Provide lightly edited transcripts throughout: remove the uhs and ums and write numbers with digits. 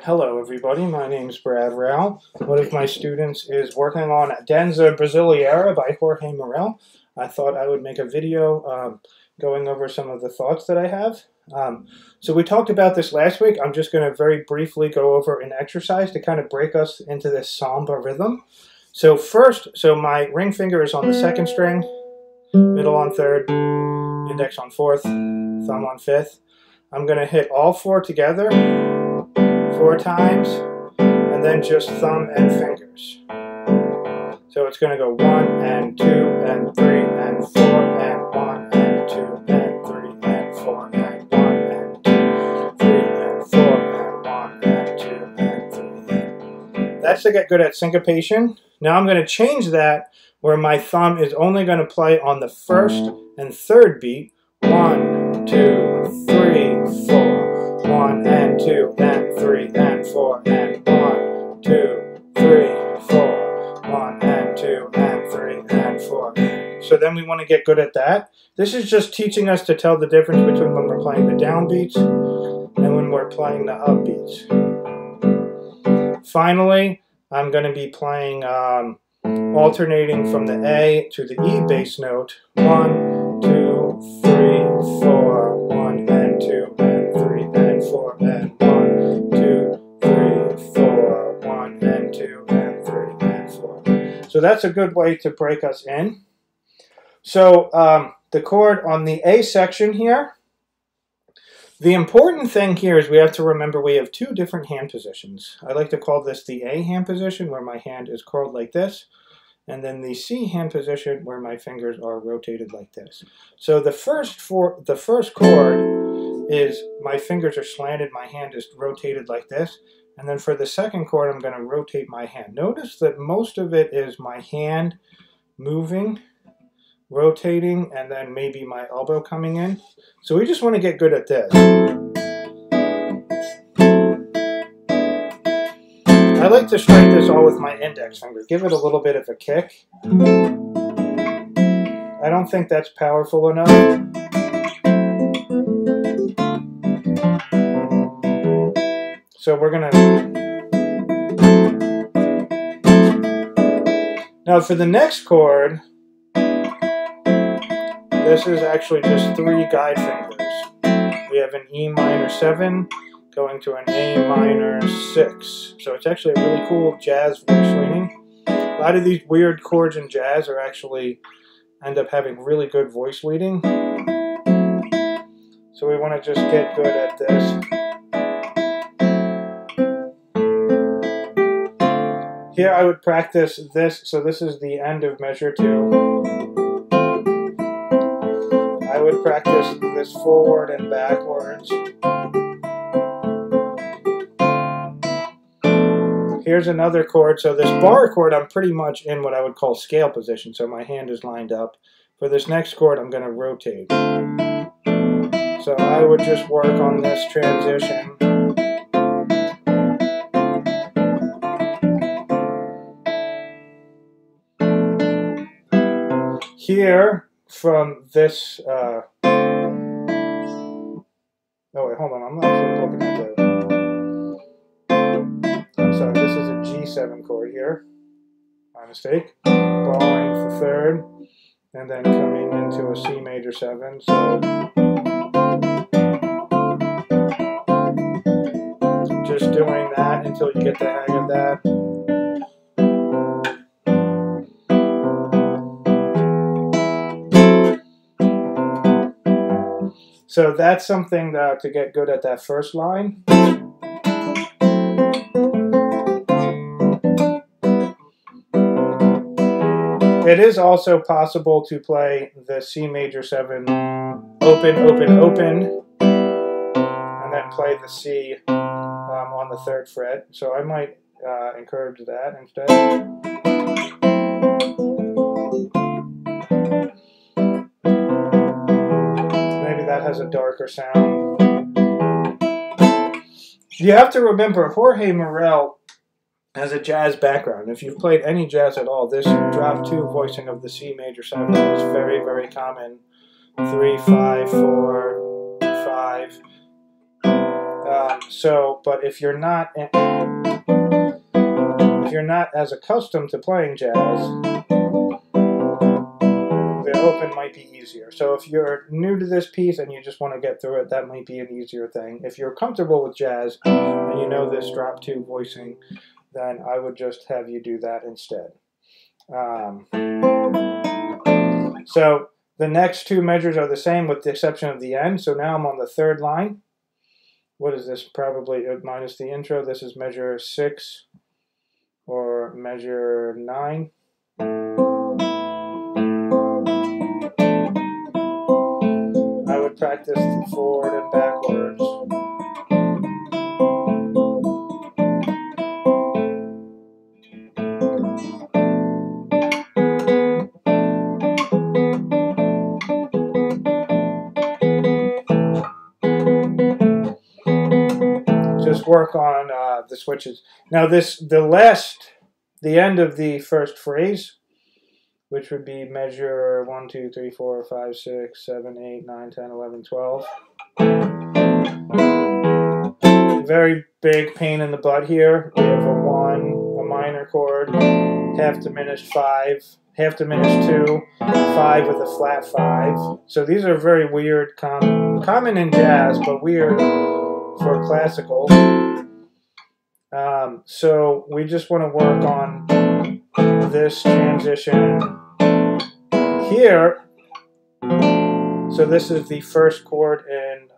Hello everybody, my name's Brad Rao. One of my students is working on Danza Brasilera by Jorge Morel. I thought I would make a video going over some of the thoughts that I have. So we talked about this last week. I'm just going to very briefly go over an exercise to kind of break us into this samba rhythm. So first, my ring finger is on the second string, middle on third, index on fourth, thumb on fifth. I'm going to hit all four together 4 times, and then just thumb and fingers. So it's going to go 1 and 2 and 3 and 4 and 1 and 2 and 3 and 4 and 1 and 2, 3 and 4 and 1 and 2 and 3. That's to get good at syncopation. Now I'm going to change that where my thumb is only going to play on the first and third beat. 1, 2, 3, 4. 1 and 2 and 3 and 4 and 1, 2, 3, 4. 1 and 2 and 3 and 4. So then we want to get good at that. This is just teaching us to tell the difference between when we're playing the downbeats and when we're playing the upbeats. Finally, I'm going to be playing alternating from the A to the E bass note. 1, 2, 3, 4. 1 and 2 and 3 and 4 and 1, 2, 3, 4. 1 and 2 and 3 and 4. So that's a good way to break us in. So the chord on the A section here, the important thing here is we have to remember we have 2 different hand positions. I like to call this the A hand position, where my hand is curled like this, and then the C hand position where my fingers are rotated like this. So the first chord is my fingers are slanted, my hand is rotated like this. And then for the second chord, I'm going to rotate my hand. Notice that most of it is my hand moving, rotating, and then maybe my elbow coming in. So we just want to get good at this. I like to strike this all with my index finger. Give it a little bit of a kick. I don't think that's powerful enough. So we're going to... Now for the next chord, this is actually just 3 guide fingers. We have an E minor 7 going to an A minor 6. So it's actually a really cool jazz voice leading. A lot of these weird chords in jazz are actually end up having really good voice leading. So we want to just get good at this. Here I would practice this, so this is the end of measure 2. I would practice this forward and backwards. Here's another chord. So this bar chord, I'm pretty much in what I would call scale position, so my hand is lined up. For this next chord, I'm going to rotate. So I would just work on this transition. Here, from this, oh wait, hold on, I'm not actually looking at the, I'm sorry, this is a G7 chord here, my mistake, bowing for third, and then coming into a C major 7, so just doing that until you get the hang of that. So that's something to get good at that first line. It is also possible to play the C major 7 open, open, open, and then play the C on the 3rd fret. So I might encourage that instead. That has a darker sound. You have to remember, Jorge Morel has a jazz background. If you've played any jazz at all, this drop 2 voicing of the C major 7 is very, very common. 3, 5, 4, 5. But if you're not as accustomed to playing jazz, the open might be easier. So if you're new to this piece and you just want to get through it, that might be an easier thing. If you're comfortable with jazz and you know this drop 2 voicing, then I would just have you do that instead. So the next 2 measures are the same with the exception of the end. So now I'm on the 3rd line. What is this? Probably minus the intro. This is measure 6 or measure 9. I would practice forward and backwards. Just work on the switches. Now the end of the first phrase, which would be measure 1, 2, 3, 4, 5, 6, 7, 8, 9, 10, 11, 12. Very big pain in the butt here. We have a 1, a minor chord, half diminished 5, half diminished 2, 5 with a flat 5. So these are very weird, common in jazz, but weird for classical. So we just want to work on this transition here. So this is the first chord in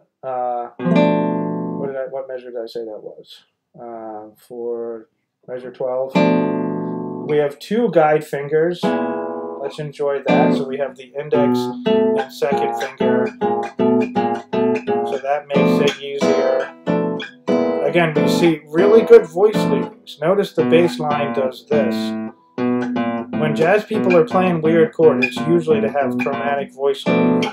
what measure did I say that was? For measure 12. We have 2 guide fingers. Let's enjoy that. So we have the index and second finger. So that makes it easier. Again, we see really good voice leadings. Notice the bass line does this. When jazz people are playing weird chords, it's usually to have chromatic voice leading.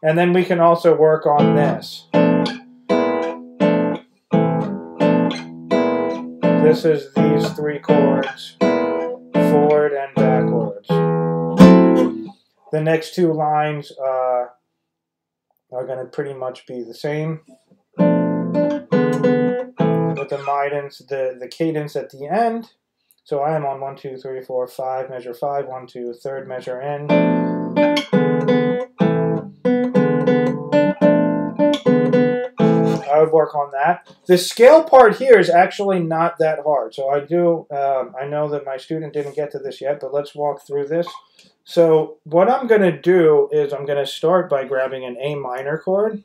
And then we can also work on this. This is these 3 chords, forward and backwards. The next 2 lines are going to pretty much be the same. With the cadence at the end. So I am on 1, 2, 3, 4, 5, measure 5, 1, 2, 3rd measure in. I would work on that. The scale part here is actually not that hard. So I know that my student didn't get to this yet, but let's walk through this. So what I'm going to do is I'm going to start by grabbing an A minor chord.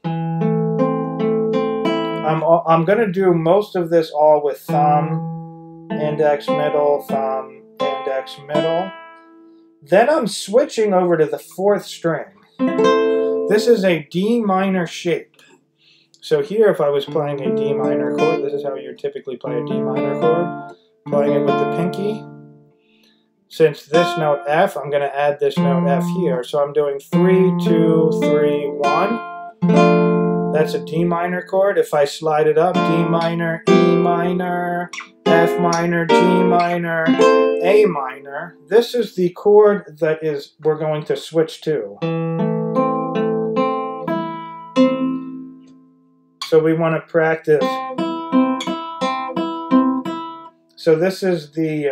I'm going to do most of this all with thumb, index, middle, thumb, index, middle. Then I'm switching over to the 4th string. This is a D minor shape. So here, if I was playing a D minor chord, this is how you typically play a D minor chord. Playing it with the pinky. Since this note F, I'm going to add this note F here. So I'm doing 3, 2, 3, 1. That's a D minor chord. If I slide it up, D minor, E minor, F minor, G minor, A minor. This is the chord that we're going to switch to. So we want to practice. So this is the,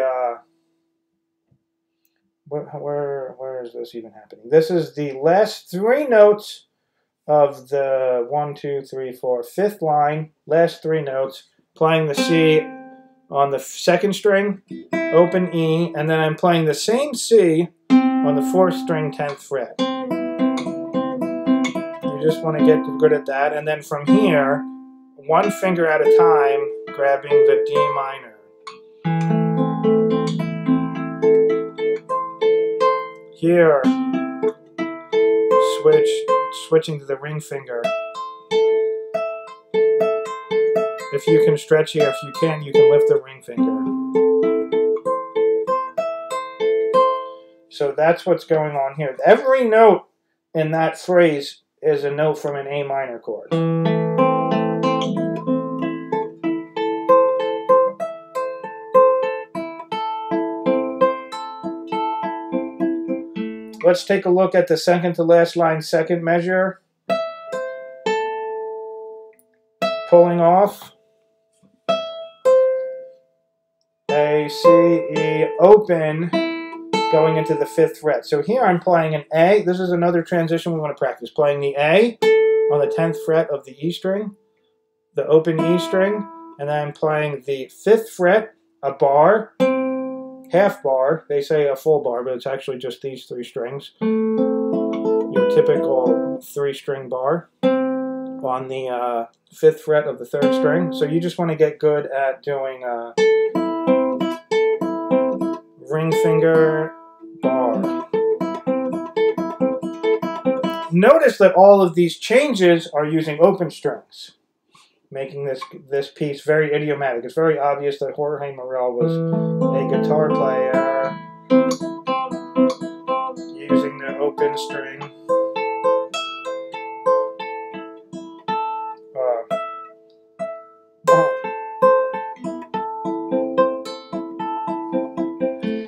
where is this even happening? This is the last 3 notes of the 1, 2, 3, 4, 5th line, last 3 notes, playing the C on the 2nd string, open E, and then I'm playing the same C on the 4th string, 10th fret. You just want to get good at that, and then from here, 1 finger at a time, grabbing the D minor. Here, switching to the ring finger. If you can stretch here, if you can lift the ring finger. So that's what's going on here. Every note in that phrase is a note from an A minor chord. Let's take a look at the second to last line, second measure. pulling off A, C, E, open, going into the 5th fret. So here I'm playing an A. This is another transition we want to practice. Playing the A on the 10th fret of the E string, the open E string, and then I'm playing the 5th fret, a bar, half bar. They say a full bar, but it's actually just these 3 strings. Your typical 3-string bar on the 5th fret of the 3rd string. So you just want to get good at doing ring finger, bar. Notice that all of these changes are using open strings, making this piece very idiomatic. It's very obvious that Jorge Morel was a guitar player using the open string.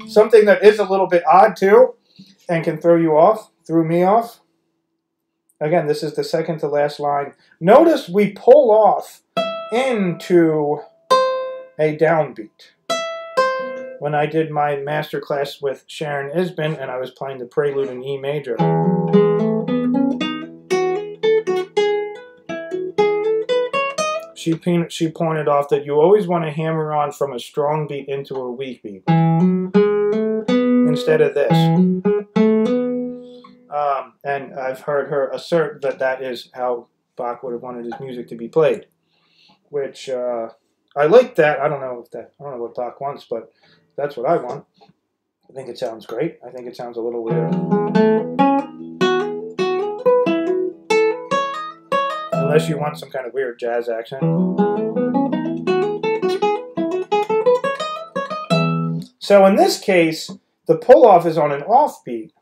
Something that is a little bit odd too, and can throw you off, threw me off. Again, this is the second to last line. Notice we pull off into a downbeat. When I did my master class with Sharon Isbin and I was playing the prelude in E major, she pointed off that you always want to hammer on from a strong beat into a weak beat instead of this. And I've heard her assert that that is how Bach would have wanted his music to be played, which I like that. I don't know what Bach wants, but that's what I want. I think it sounds great. I think it sounds a little weird, unless you want some kind of weird jazz accent. So in this case, the pull-off is on an offbeat.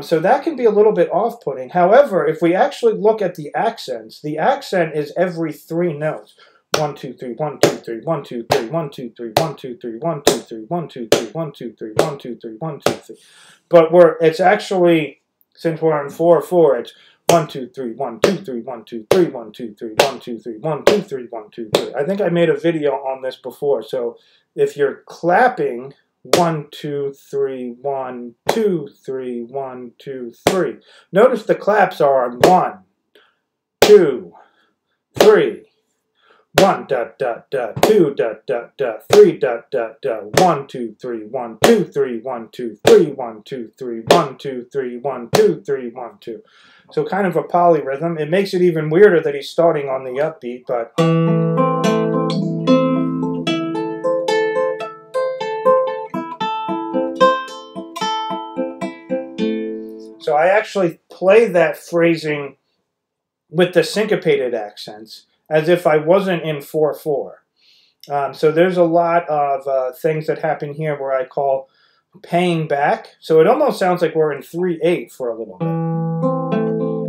So that can be a little bit off-putting. However, if we actually look at the accents, the accent is every 3 notes. 1, 2, 3, 1, 2, 3, 1, 2, 3, 1, 2, 3, 1, 2, 3, 1, 2, 3, 1, 2, 3, 1, 2, 3, 1, 2, 3, 1, 2, 3. But it's actually, since we're in 4/4, it's 1, 2, 3, 1, 2, 3, 1, 2, 3, 1, 2, 3, 1, 2, 3, 1, 2, 3, 1, 2, 3. I think I made a video on this before. So if you're clapping 1, 2, 3, 1, 2, 3, 1, 2, 3. Notice the claps are on 1, 2, 3. 1 dot dot dot 2 dot dot dot 3 dot dot dot 1 2 3 1 2 3 1 2 3 1 2 3 1 2 3 1 2 3 1 2. So kind of a polyrhythm. It makes it even weirder that he's starting on the upbeat, but so I actually play that phrasing with the syncopated accents, as if I wasn't in 4/4. So there's a lot of things that happen here where I call paying back. So it almost sounds like we're in 3/8 for a little bit.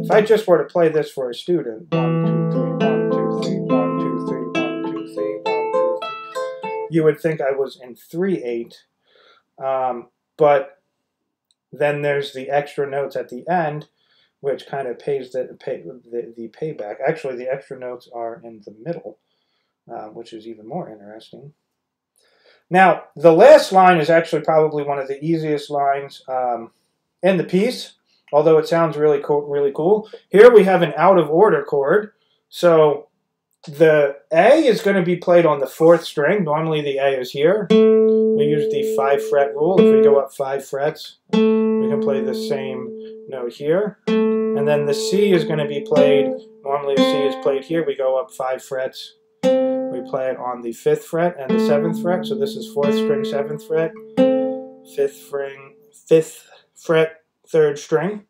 If I just were to play this for a student, 1 2 3 1 2 3 1 2 3 1 2 3 1 2 3, you would think I was in 3/8. But then there's the extra notes at the end, which kind of pays the payback. Actually, the extra notes are in the middle, which is even more interesting. Now, the last line is actually probably one of the easiest lines in the piece, although it sounds really cool. Here we have an out-of-order chord. So the A is going to be played on the 4th string. Normally the A is here. We use the 5-fret rule. If we go up 5 frets, we can play the same note here. And then the C is going to be played, normally the C is played here. We go up 5 frets. We play it on the 5th fret and the 7th fret. So this is 4th string, 7th fret, 5th fret, 3rd string.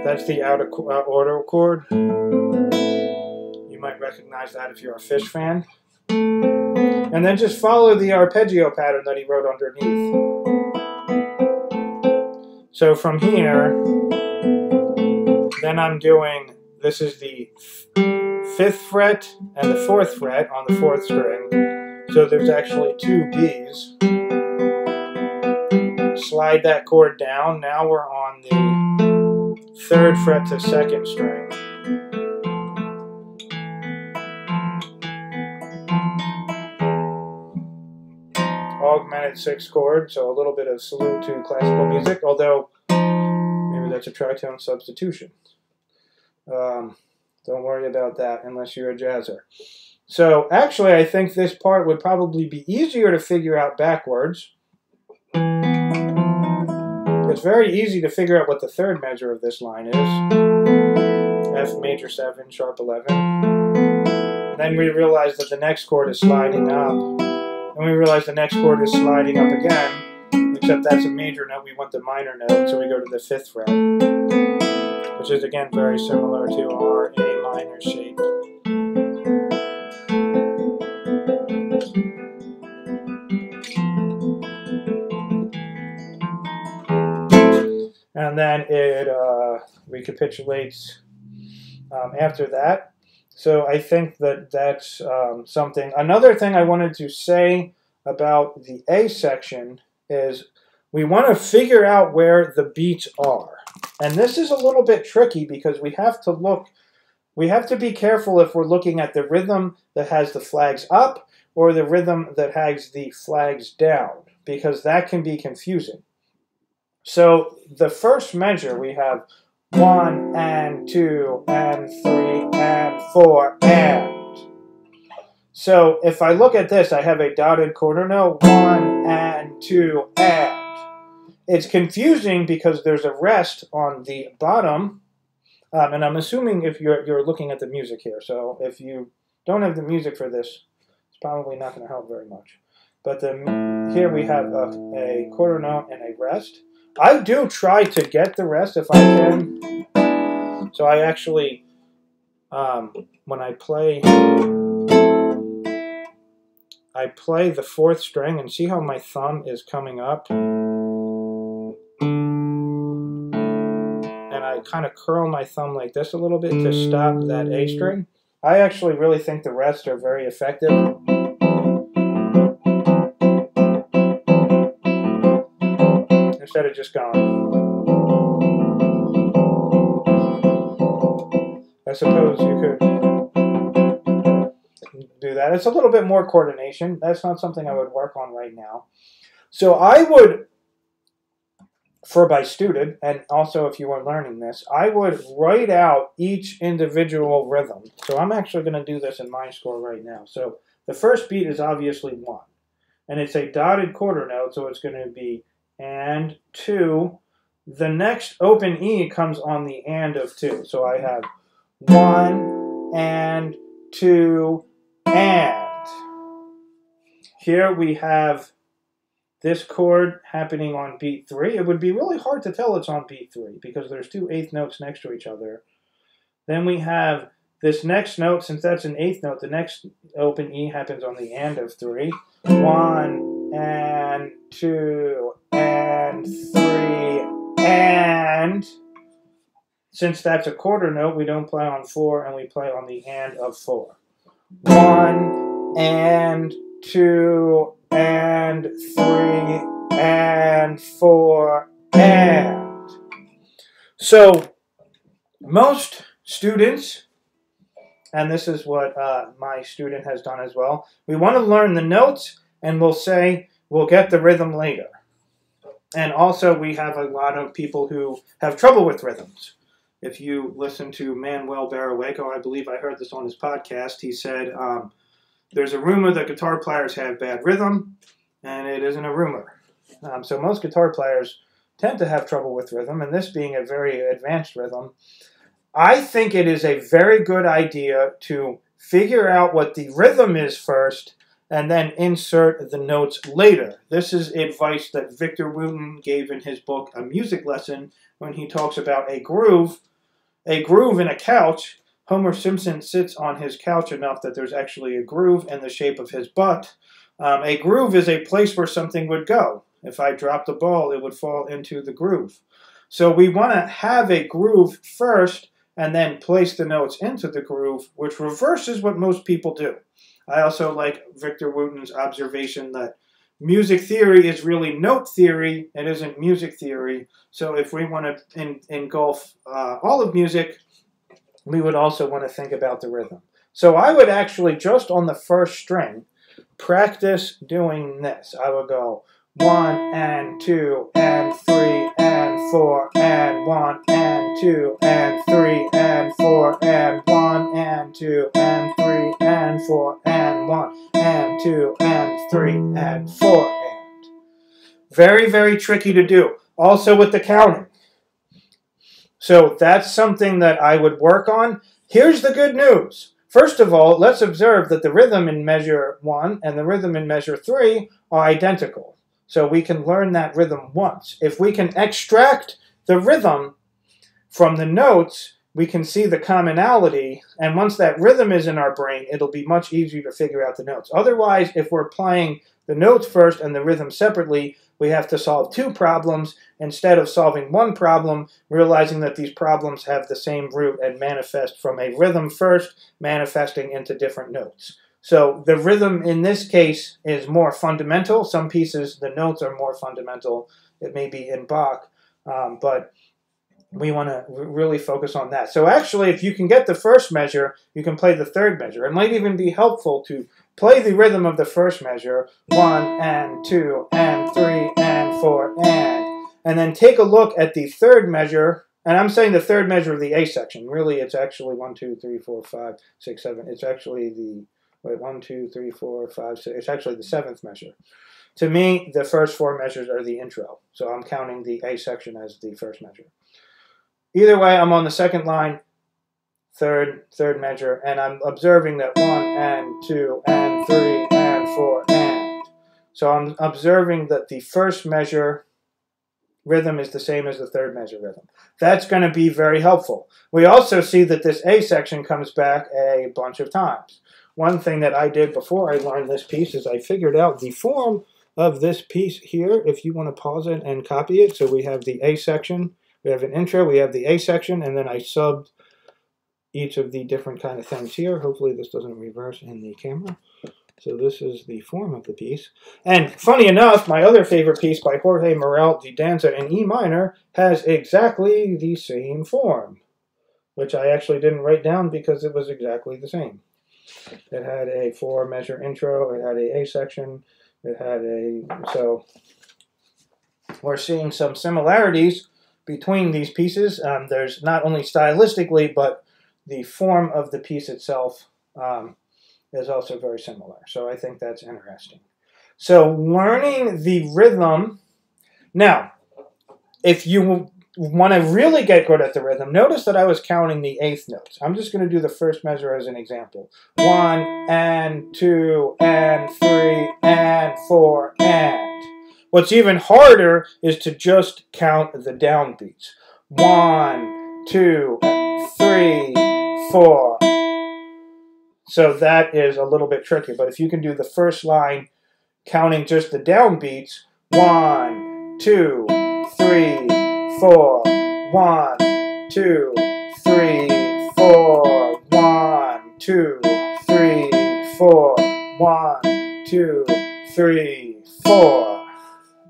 That's the out of order chord. You might recognize that if you're a Fish fan. And then just follow the arpeggio pattern that he wrote underneath. So from here, then I'm doing, this is the 5th fret and the 4th fret on the 4th string. So there's actually 2 Bs. Slide that chord down. Now we're on the 3rd fret to 2nd string. augmented 6th chord, so a little bit of salute to classical music, although maybe that's a tritone substitution. Don't worry about that unless you're a jazzer. So actually, I think this part would probably be easier to figure out backwards. It's very easy to figure out what the 3rd measure of this line is. F major 7, sharp 11. And then we realize that the next chord is sliding up. And we realize the next chord is sliding up again, except that's a major note. We want the minor note, so we go to the 5th fret, which is again very similar to our A minor shape. And then it recapitulates after that. So I think that that's something. Another thing I wanted to say about the A section is we want to figure out where the beats are. And this is a little bit tricky because we have to be careful if we're looking at the rhythm that has the flags up or the rhythm that has the flags down, because that can be confusing. So the first measure, we have 1 and 2 and 3 and 4 and. So if I look at this, I have a dotted quarter note, 1 and 2 and. It's confusing because there's a rest on the bottom, and I'm assuming if you're looking at the music here. So if you don't have the music for this, it's probably not going to help very much. But here we have a quarter note and a rest. I do try to get the rest if I can. So I actually, when I play the 4th string, and see how my thumb is coming up? And I kind of curl my thumb like this a little bit to stop that A string. I actually really think the rests are very effective. Instead of just going. I suppose you could do that. It's a little bit more coordination. That's not something I would work on right now. So I would, for my student, and also if you are learning this, I would write out each individual rhythm. So I'm actually going to do this in my score right now. So the first beat is obviously 1. And it's a dotted quarter note, so it's going to be and 2. The next open E comes on the and of 2. So I have 1 and 2 and. Here we have this chord happening on beat 3. It would be really hard to tell it's on beat 3 because there's 2 8th notes next to each other. Then we have this next note, since that's an 8th note, the next open E happens on the and of 3. 1 and 2 and 3 and. Since that's a quarter note, we don't play on 4 and we play on the and of 4. 1 and 2 and 3 and 4 and. So most students, and this is what my student has done as well, we want to learn the notes and we'll say we'll get the rhythm later. And also we have a lot of people who have trouble with rhythms. If you listen to Manuel Baraweco, I believe I heard this on his podcast, he said there's a rumor that guitar players have bad rhythm, and it isn't a rumor. So most guitar players tend to have trouble with rhythm, and this being a very advanced rhythm, I think it is a very good idea to figure out what the rhythm is first and then insert the notes later. This is advice that Victor Wooten gave in his book, A Music Lesson, when he talks about a groove in a couch. Homer Simpson sits on his couch enough that there's actually a groove in the shape of his butt. A groove is a place where something would go. If I dropped the ball, it would fall into the groove. So we want to have a groove first and then place the notes into the groove, which reverses what most people do. I also like Victor Wooten's observation that music theory is really note theory. It isn't music theory. So if we want to engulf all of music, we would also want to think about the rhythm. So I would actually, just on the first string, practice doing this. I would go 1 and 2 and 3 and 4 and 1 and 2 and 3 and 4 and 1 and 2 and 3 and 4 and 1 and 2 and 3 and 4 and. Very, very tricky to do. Also with the counting. So that's something that I would work on. Here's the good news. First of all, let's observe that the rhythm in measure 1 and the rhythm in measure 3 are identical. So we can learn that rhythm once. If we can extract the rhythm from the notes, we can see the commonality, and once that rhythm is in our brain, it'll be much easier to figure out the notes. Otherwise, if we're playing the notes first and the rhythm separately, we have to solve two problems instead of solving one problem, realizing that these problems have the same root and manifest from a rhythm first, manifesting into different notes. So the rhythm in this case is more fundamental. Some pieces, the notes are more fundamental. It may be in Bach, but we want to really focus on that. So actually, if you can get the first measure, you can play the third measure. It might even be helpful to play the rhythm of the first measure, 1 and 2 and 3 and 4 and then take a look at the third measure. And I'm saying the third measure of the A section. Really, it's actually 1, 2, 3, 4, 5, 6, 7. It's actually the 1, 2, 3, 4, 5, 6. It's actually the seventh measure. To me, the first four measures are the intro. So I'm counting the A section as the first measure. Either way, I'm on the second line, third measure, and I'm observing that 1 and 2 and 3 and 4 and. So I'm observing that the first measure rhythm is the same as the third measure rhythm. That's going to be very helpful. We also see that this A section comes back a bunch of times. One thing that I did before I learned this piece is I figured out the form of this piece here, if you want to pause it and copy it. So we have the A section. We have an intro, we have the A section, and then I subbed each of the different kind of things here. Hopefully this doesn't reverse in the camera. So this is the form of the piece. And funny enough, my other favorite piece by Jorge Morel, the Danza in E minor, has exactly the same form, which I actually didn't write down because it was exactly the same. It had a 4-measure intro, it had a section, it had so we're seeing some similarities between these pieces. There's not only stylistically, but the form of the piece itself is also very similar. So I think that's interesting. So learning the rhythm. Now, if you want to really get good at the rhythm, notice that I was counting the eighth notes. I'm just going to do the first measure as an example. 1 and 2 and 3 and 4 and. What's even harder is to just count the downbeats. 1, 2, 3, 4. So that is a little bit tricky. But if you can do the first line counting just the downbeats, 1, 2, 3, 4, 1, 2, 3, 4, 1, 2, 3, 4, 1, 2, 3, 4.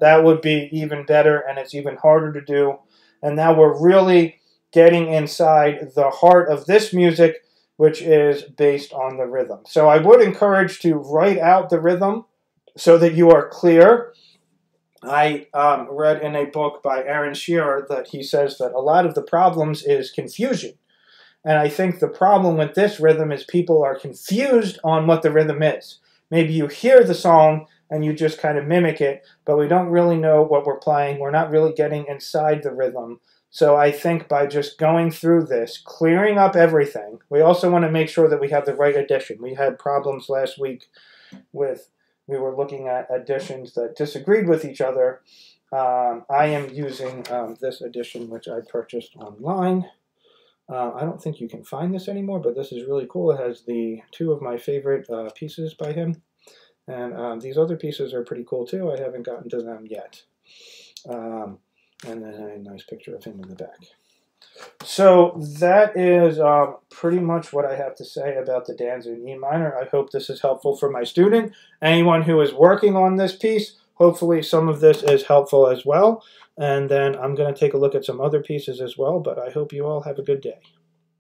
That would be even better, and it's even harder to do. And now we're really getting inside the heart of this music, which is based on the rhythm. So I would encourage to write out the rhythm so that you are clear. I read in a book by Aaron Shearer that he says that a lot of the problems is confusion. And I think the problem with this rhythm is people are confused on what the rhythm is. Maybe you hear the song and you just kind of mimic it, but we don't really know what we're playing. We're not really getting inside the rhythm. So I think by just going through this, clearing up everything, we also want to make sure that we have the right addition. We had problems last week with, we were looking at additions that disagreed with each other. I am using this addition, which I purchased online. I don't think you can find this anymore, but this is really cool. It has the 2 of my favorite pieces by him. And these other pieces are pretty cool too. I haven't gotten to them yet. And then a nice picture of him in the back. So that is pretty much what I have to say about the Danza in E minor. I hope this is helpful for my student. Anyone who is working on this piece, hopefully some of this is helpful as well. And then I'm going to take a look at some other pieces as well, but I hope you all have a good day.